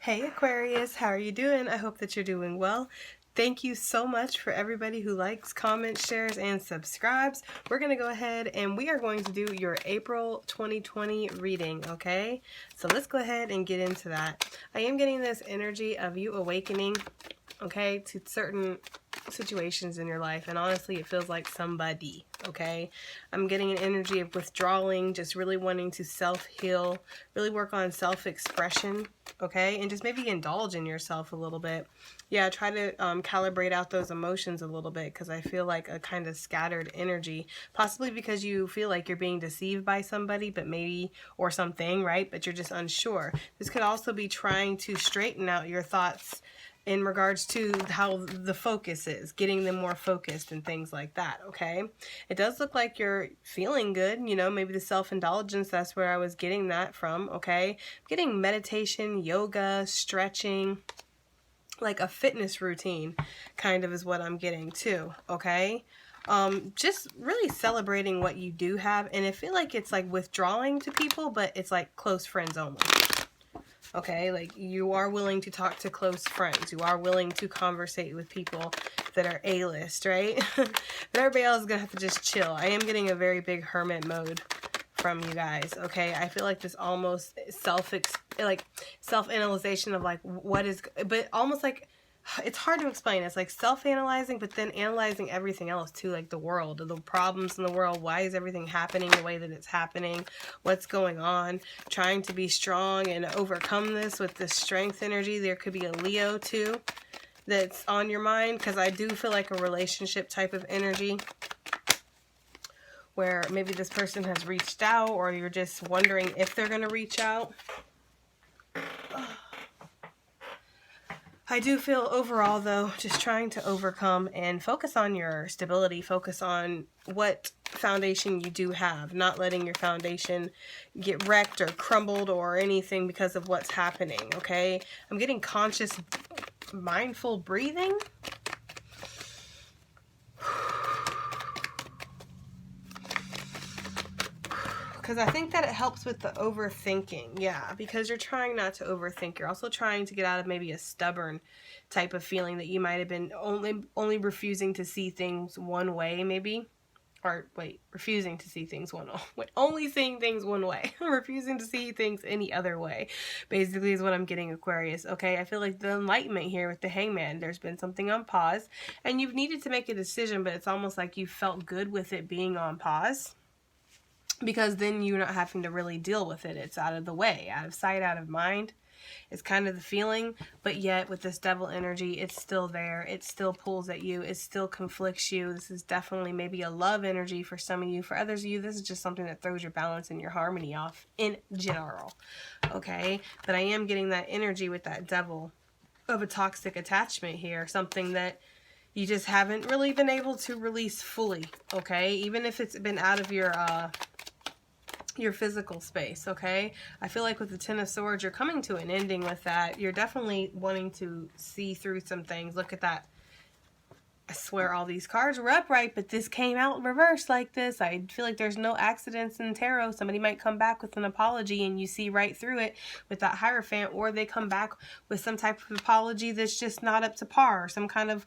Hey Aquarius, how are you doing? I hope that you're doing well. Thank you so much for everybody who likes, comments, shares, and subscribes. We're going to go ahead and we are going to do your April 2020 reading, okay? So let's go ahead and get into that. I am getting this energy of you awakening, okay, to certain situations in your life, and honestly it feels like somebody, okay? I'm getting an energy of withdrawing, just really wanting to self-heal, really work on self-expression, okay? And just maybe indulge in yourself a little bit. Yeah, try to calibrate out those emotions a little bit, because I feel like a kind of scattered energy, possibly because you feel like you're being deceived by somebody, but maybe, or something, right? But you're just unsure. This could also be trying to straighten out your thoughts in regards to how the focus is, getting them more focused and things like that, okay? It does look like you're feeling good, you know, maybe the self-indulgence, that's where I was getting that from, okay? I'm getting meditation, yoga, stretching, like a fitness routine kind of is what I'm getting too, okay? Just really celebrating what you do have, and I feel like it's like withdrawing to people, but it's like close friends only. Okay, like you are willing to talk to close friends. You are willing to conversate with people that are A-list, right? But everybody else is going to have to just chill. I am getting a very big hermit mode from you guys, okay? I feel like this almost self-analyzation of like what is, but almost like, it's hard to explain. It's like self-analyzing, but then analyzing everything else too, like the world, the problems in the world. Why is everything happening the way that it's happening? What's going on? Trying to be strong and overcome this with this strength energy. There could be a Leo too that's on your mind, because I do feel like a relationship type of energy where maybe this person has reached out, or you're just wondering if they're going to reach out. I do feel overall, though, just trying to overcome and focus on your stability, focus on what foundation you do have, not letting your foundation get wrecked or crumbled or anything because of what's happening, okay? I'm getting conscious, mindful breathing. Because I think that it helps with the overthinking. Yeah, because you're trying not to overthink. You're also trying to get out of maybe a stubborn type of feeling that you might have been only refusing to see things one way, maybe. Or, wait, refusing to see things only seeing things one way. Refusing to see things any other way, basically, is what I'm getting, Aquarius. Okay, I feel like the enlightenment here with the Hangman. There's been something on pause, and you've needed to make a decision, but it's almost like you felt good with it being on pause, because then you're not having to really deal with it. It's out of the way, out of sight, out of mind. It's kind of the feeling, but yet with this devil energy, it's still there. It still pulls at you. It still conflicts you. This is definitely maybe a love energy for some of you. For others of you, this is just something that throws your balance and your harmony off in general, okay? But I am getting that energy with that devil of a toxic attachment here, something that you just haven't really been able to release fully, okay? Even if it's been out of your physical space, okay? I feel like with the Ten of Swords, you're coming to an ending with that. You're definitely wanting to see through some things. Look at that. I swear all these cards were upright, but this came out in reverse like this. I feel like there's no accidents in tarot. Somebody might come back with an apology and you see right through it with that Hierophant, or they come back with some type of apology that's just not up to par, or some kind of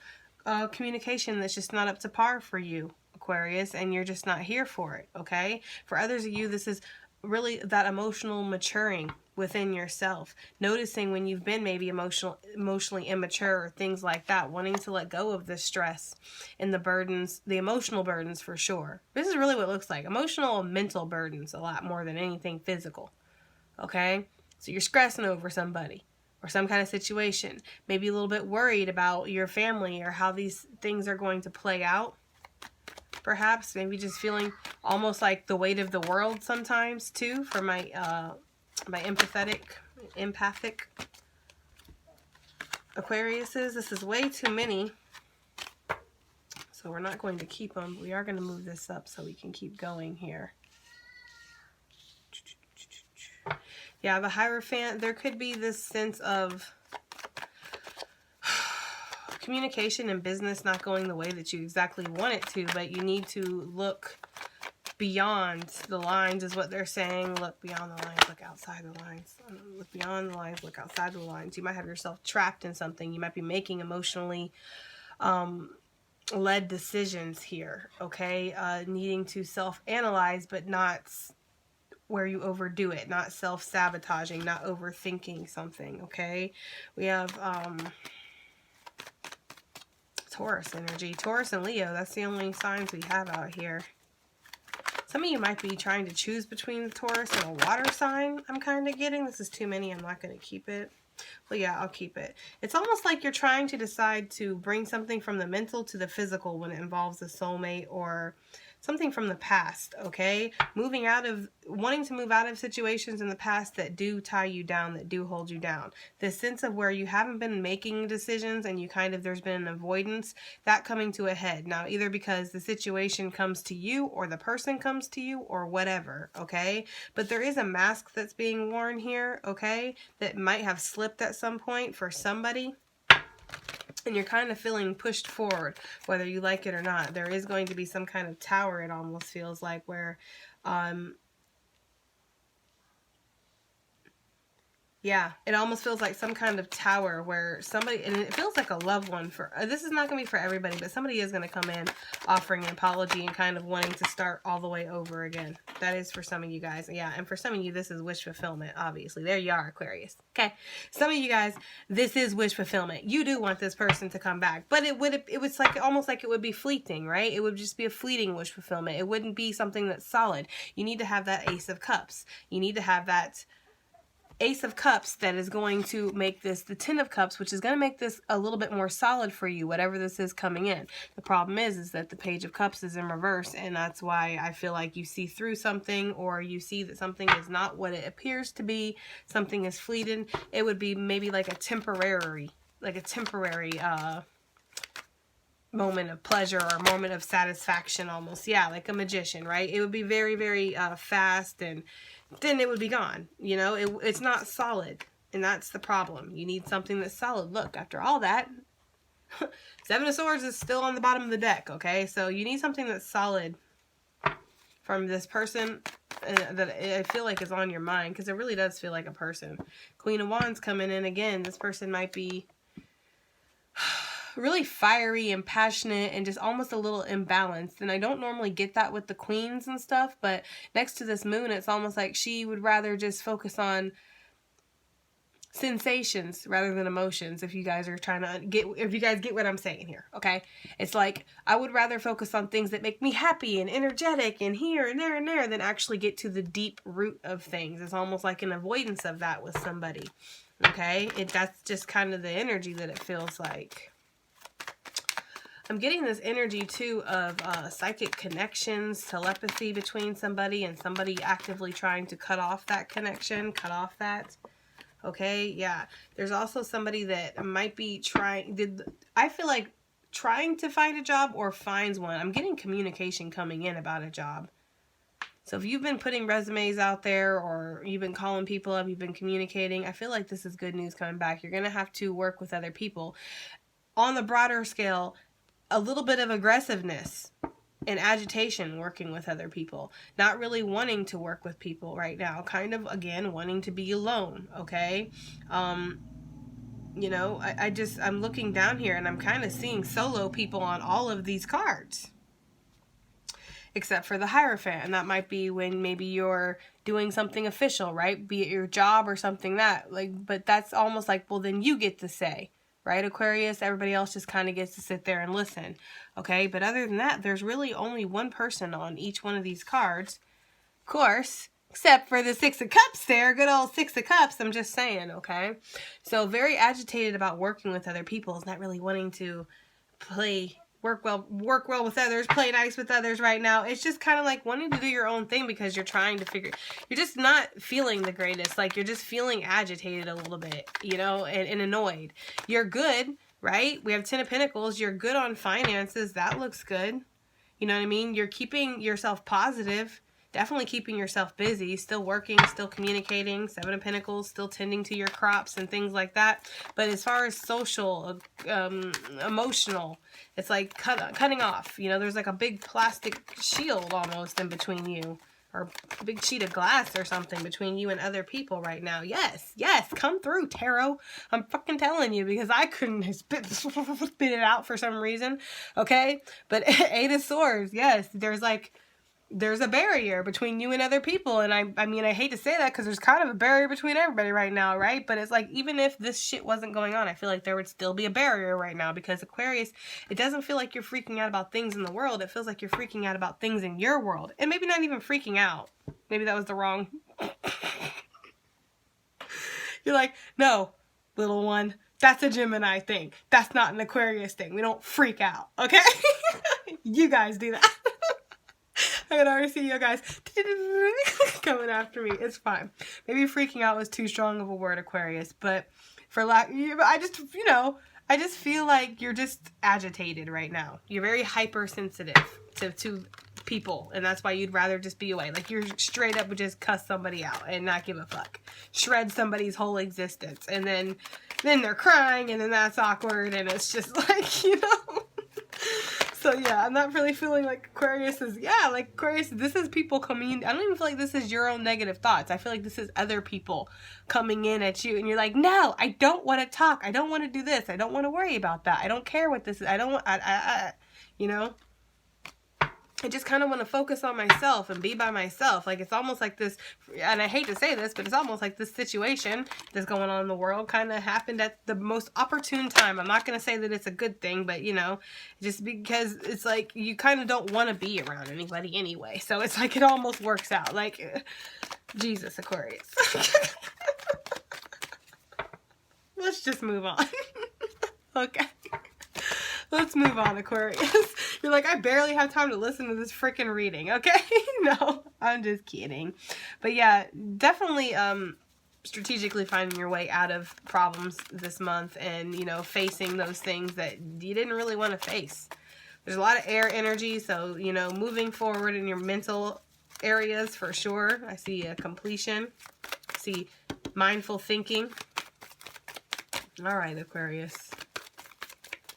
communication that's just not up to par for you, Aquarius, and you're just not here for it, okay? For others of you, this is really that emotional maturing within yourself, noticing when you've been maybe emotionally immature or things like that, wanting to let go of the stress and the burdens, the emotional burdens for sure. This is really what it looks like. Emotional and mental burdens a lot more than anything physical, okay? So you're stressing over somebody or some kind of situation, maybe a little bit worried about your family or how these things are going to play out. Perhaps maybe just feeling almost like the weight of the world sometimes too, for my my empathic Aquariuses. This is way too many, so we're not going to keep them. We are going to move this up so we can keep going here. Yeah, the Hierophant, there could be this sense of communication and business not going the way that you exactly want it to, but you need to look beyond the lines is what they're saying. Look beyond the lines, look outside the lines. Look beyond the lines, look outside the lines. You might have yourself trapped in something. You might be making emotionally led decisions here, okay? Needing to self-analyze, but not where you overdo it, not self-sabotaging, not overthinking something, okay? We have Taurus energy. Taurus and Leo, that's the only signs we have out here. Some of you might be trying to choose between the Taurus and a water sign, I'm kind of getting. This is too many, I'm not going to keep it. Well, yeah, I'll keep it. It's almost like you're trying to decide to bring something from the mental to the physical when it involves a soulmate or something from the past, okay? Wanting to move out of situations in the past that do tie you down, that do hold you down. This sense of where you haven't been making decisions and there's been an avoidance, that coming to a head. Now, either because the situation comes to you or the person comes to you or whatever, okay? But there is a mask that's being worn here, okay? That might have slipped at some point for somebody. And you're kind of feeling pushed forward, whether you like it or not. There is going to be some kind of tower, it almost feels like, where, yeah, it almost feels like some kind of tower where somebody, and it feels like a loved one for, this is not going to be for everybody, but somebody is going to come in offering an apology and kind of wanting to start all the way over again. That is for some of you guys. Yeah, and for some of you, this is wish fulfillment, obviously. There you are, Aquarius. Okay, some of you guys, this is wish fulfillment. You do want this person to come back, but it was like, almost like it would be fleeting, right? It would just be a fleeting wish fulfillment. It wouldn't be something that's solid. You need to have that Ace of Cups. You need to have that Ace of Cups that is going to make this the Ten of Cups, which is going to make this a little bit more solid for you, whatever this is coming in. The problem is that the Page of Cups is in reverse, and that's why I feel like you see through something, or you see that something is not what it appears to be. Something is fleeting. It would be maybe like a temporary moment of pleasure or moment of satisfaction almost. Yeah, like a magician, right? It would be very, very fast, and then it would be gone. You know, it's not solid, and that's the problem. You need something that's solid. Look, after all that, Seven of Swords is still on the bottom of the deck, okay? So you need something that's solid from this person that I feel like is on your mind, because it really does feel like a person. Queen of Wands coming in again. This person might be really fiery and passionate and just almost a little imbalanced. And I don't normally get that with the queens and stuff, but next to this moon, it's almost like she would rather just focus on sensations rather than emotions. If you guys are trying to if you guys get what I'm saying here, okay? It's like, I would rather focus on things that make me happy and energetic and here and there than actually get to the deep root of things. It's almost like an avoidance of that with somebody, okay? That's just kind of the energy that it feels like. I'm getting this energy, too, of psychic connections, telepathy between somebody and somebody actively trying to cut off that connection, cut off that. Okay, yeah. There's also somebody that might be I feel like trying to find a job or finds one. I'm getting communication coming in about a job. So if you've been putting resumes out there, or you've been calling people up, you've been communicating, I feel like this is good news coming back. You're going to have to work with other people. On the broader scale, a little bit of aggressiveness and agitation working with other people. Not really wanting to work with people right now. Kind of, again, wanting to be alone, okay? You know, I'm looking down here and I'm kind of seeing solo people on all of these cards. Except for the Hierophant. And that might be when maybe you're doing something official, right? Be it your job or something but that's almost like, well, then you get to say. Right, Aquarius? Everybody else just kind of gets to sit there and listen. Okay, but other than that, there's really only one person on each one of these cards. Of course, except for the Six of Cups there. Good old Six of Cups, I'm just saying, okay? So very agitated about working with other people. Is not really wanting to work well with others, play nice with others right now. It's just kind of like wanting to do your own thing because you're trying to you're just not feeling the greatest. Like, you're just feeling agitated a little bit, you know, and annoyed. You're good, right? We have 10 of Pentacles. You're good on finances. That looks good. You know what I mean? You're keeping yourself positive. definitely keeping yourself busy, still working, still communicating, Seven of Pentacles, still tending to your crops and things like that. But as far as social, emotional, it's like cutting off. You know, there's like a big plastic shield almost in between you, or a big sheet of glass or something between you and other people right now. Yes, yes, come through, tarot. I'm fucking telling you, because I couldn't spit it out for some reason, okay? But Eight of Swords, yes, there's a barrier between you and other people, and I mean, I hate to say that because there's kind of a barrier between everybody right now, right? But it's like, even if this shit wasn't going on, I feel like there would still be a barrier right now, because Aquarius, it doesn't feel like you're freaking out about things in the world. It feels like you're freaking out about things in your world, and maybe not even freaking out. Maybe that was the wrong... You're like, no, little one, that's a Gemini thing. That's not an Aquarius thing. We don't freak out, okay? You guys do that. I can already see you guys coming after me. It's fine. Maybe freaking out was too strong of a word, Aquarius, but for I just feel like you're just agitated right now. You're very hypersensitive to people, and that's why you'd rather just be away. Like, you're straight up would just cuss somebody out and not give a fuck. Shred somebody's whole existence, and then they're crying, and then that's awkward, and it's just like, you know... So yeah, I'm not really feeling like Aquarius is, like Aquarius, this is people coming in. I don't even feel like this is your own negative thoughts. I feel like this is other people coming in at you, and you're like, no, I don't want to talk. I don't want to do this. I don't want to worry about that. I don't care what this is. I don't want, you know? I just kind of want to focus on myself and be by myself. Like, it's almost like this, and I hate to say this, but it's almost like this situation that's going on in the world kind of happened at the most opportune time. I'm not going to say that it's a good thing, but, you know, just because it's like you kind of don't want to be around anybody anyway. So it's like it almost works out. Like, Jesus, Aquarius. Let's just move on. Okay. Let's move on, Aquarius. You're like, I barely have time to listen to this freaking reading, okay? No, I'm just kidding. But yeah, definitely strategically finding your way out of problems this month, and, you know, facing those things that you didn't really want to face. There's a lot of air energy, so, you know, moving forward in your mental areas for sure. I see a completion. I see mindful thinking. All right, Aquarius.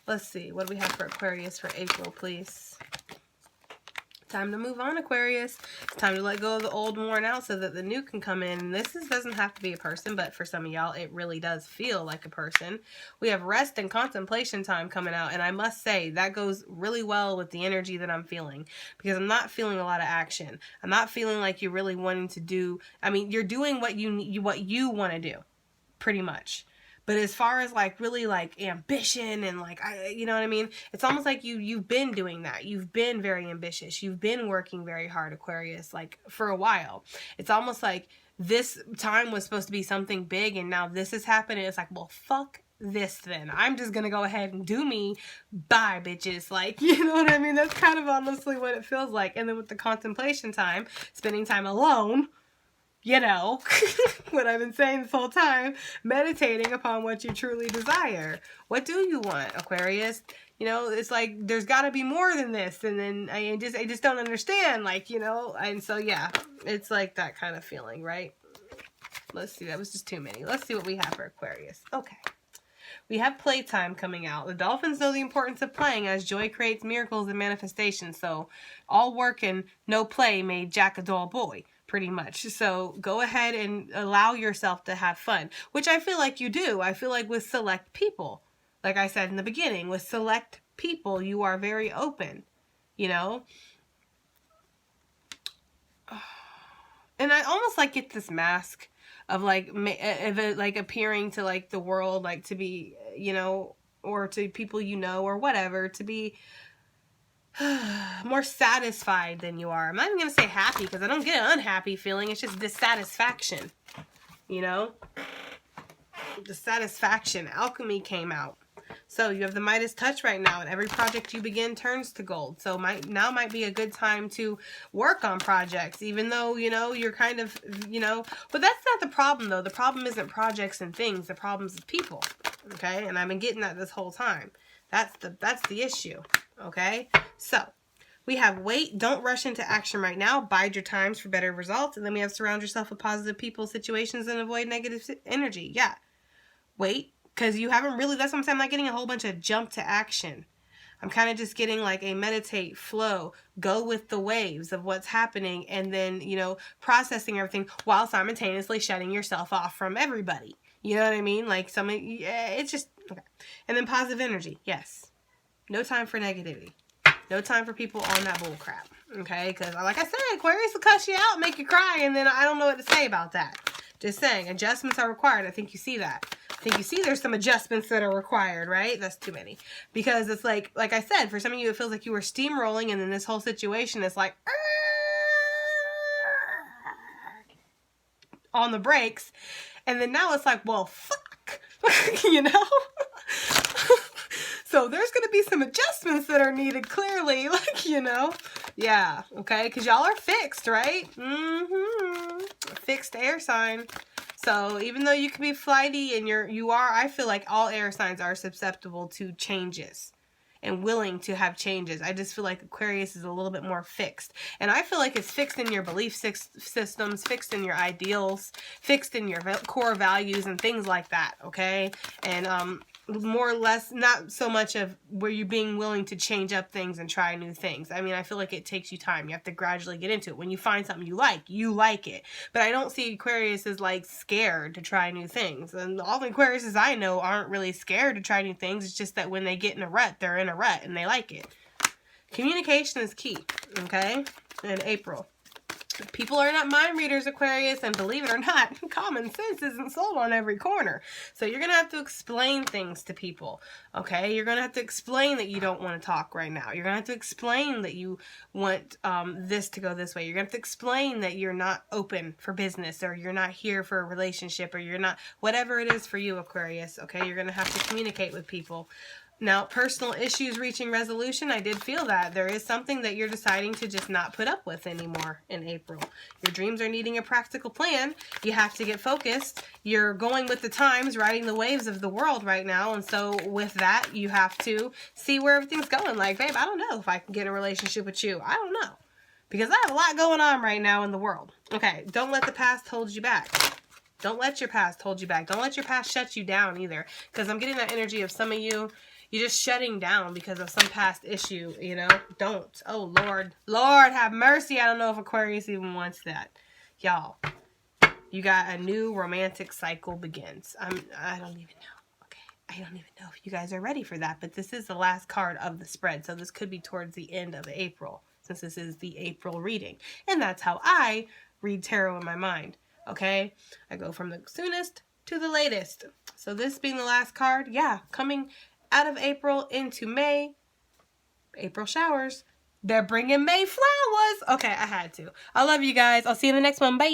Let's see. What do we have for Aquarius for April, please? Time to move on, Aquarius. It's time to let go of the old, worn out, so that the new can come in. And this doesn't have to be a person, but for some of y'all, it really does feel like a person. We have rest and contemplation time coming out. And I must say, that goes really well with the energy that I'm feeling. Because I'm not feeling a lot of action. I'm not feeling like you're really wanting to do... I mean, you're doing what you want to do. Pretty much. But as far as like really like ambition and like, you know what I mean? It's almost like you've been doing that. You've been very ambitious. You've been working very hard, Aquarius, like for a while. It's almost like this time was supposed to be something big, and now this is happening. It's like, well, fuck this then. I'm just going to go ahead and do me. Bye, bitches. Like, you know what I mean? That's kind of honestly what it feels like. And then with the contemplation time, spending time alone, you know, what I've been saying this whole time, meditating upon what you truly desire. What do you want, Aquarius? You know, it's like, there's got to be more than this. And then I just don't understand, like, you know, and so, yeah, it's like that kind of feeling, right? Let's see, that was just too many. Let's see what we have for Aquarius. Okay. We have playtime coming out. The dolphins know the importance of playing, as joy creates miracles and manifestations. So all work and no play made Jack a dull boy. Pretty much. So go ahead and allow yourself to have fun, which I feel like you do. I feel like with select people, like I said in the beginning, with select people, you are very open, you know? And I almost like get this mask of like appearing to like the world, like to be, you know, or to people you know or whatever, to be more satisfied than you are. I'm not even going to say happy, because I don't get an unhappy feeling. It's just dissatisfaction, you know? Dissatisfaction. Alchemy came out. So you have the Midas touch right now, and every project you begin turns to gold. So now might be a good time to work on projects, even though, you know, you're kind of, you know, but that's not the problem though. The problem isn't projects and things. The problem is people. Okay. And I've been getting that this whole time. That's the issue. Okay. So We have wait, don't rush into action right now, bide your times for better results. And then we have surround yourself with positive people, situations, and avoid negative energy. Yeah. Wait, because you haven't really, that's what I'm saying, I'm not getting a whole bunch of jump to action. I'm kind of just getting like a meditate, flow, go with the waves of what's happening, and then, you know, processing everything while simultaneously shutting yourself off from everybody. You know what I mean? Like it's just, okay. And then positive energy. Yes. No time for negativity. No time for people on that bull crap. Okay? Because like I said, Aquarius will cuss you out, make you cry, and then I don't know what to say about that. Just saying, adjustments are required. I think you see that. I think you see there's some adjustments that are required, right? That's too many. Because it's like I said, for some of you, it feels like you were steamrolling, and then this whole situation is like, on the brakes. And then now it's like, well, fuck. You know? So there's going to be some adjustments that are needed, clearly. Like, you know? Yeah, okay? Because y'all are fixed, right? Fixed air sign. So even though you can be flighty and I feel like all air signs are susceptible to changes and willing to have changes. I just feel like Aquarius is a little bit more fixed. And I feel like it's fixed in your belief systems, fixed in your ideals, fixed in your core values and things like that, okay? And more or less, not so much of where you're being willing to change up things and try new things. I mean, I feel like it takes you time. You have to gradually get into it. When you find something you like it. But I don't see Aquarius as like scared to try new things. And all the Aquariuses I know aren't really scared to try new things. It's just that when they get in a rut, they're in a rut and they like it. Communication is key, okay? In April. People are not mind readers, Aquarius, and believe it or not, common sense isn't sold on every corner. So you're going to have to explain things to people, okay? You're going to have to explain that you don't want to talk right now. You're going to have to explain that you want this to go this way. You're going to have to explain that you're not open for business, or you're not here for a relationship, or you're not, whatever it is for you, Aquarius, okay? You're going to have to communicate with people. Now, personal issues reaching resolution, I did feel that. There is something that you're deciding to just not put up with anymore in April. Your dreams are needing a practical plan. You have to get focused. You're going with the times, riding the waves of the world right now. And so with that, you have to see where everything's going. Like, babe, I don't know if I can get in a relationship with you. I don't know. Because I have a lot going on right now in the world. Okay, don't let the past hold you back. Don't let your past hold you back. Don't let your past shut you down either. Because I'm getting that energy of some of you, you're just shutting down because of some past issue, you know? Don't. Oh, Lord. Lord, have mercy. I don't know if Aquarius even wants that. Y'all, you got a new romantic cycle begins. I don't even know. Okay. I don't even know if you guys are ready for that. But this is the last card of the spread. So this could be towards the end of April, since this is the April reading. And that's how I read tarot in my mind. Okay? I go from the soonest to the latest. So this being the last card, yeah, coming out of April into May. April showers. They're bringing May flowers. Okay, I had to. I love you guys. I'll see you in the next one. Bye.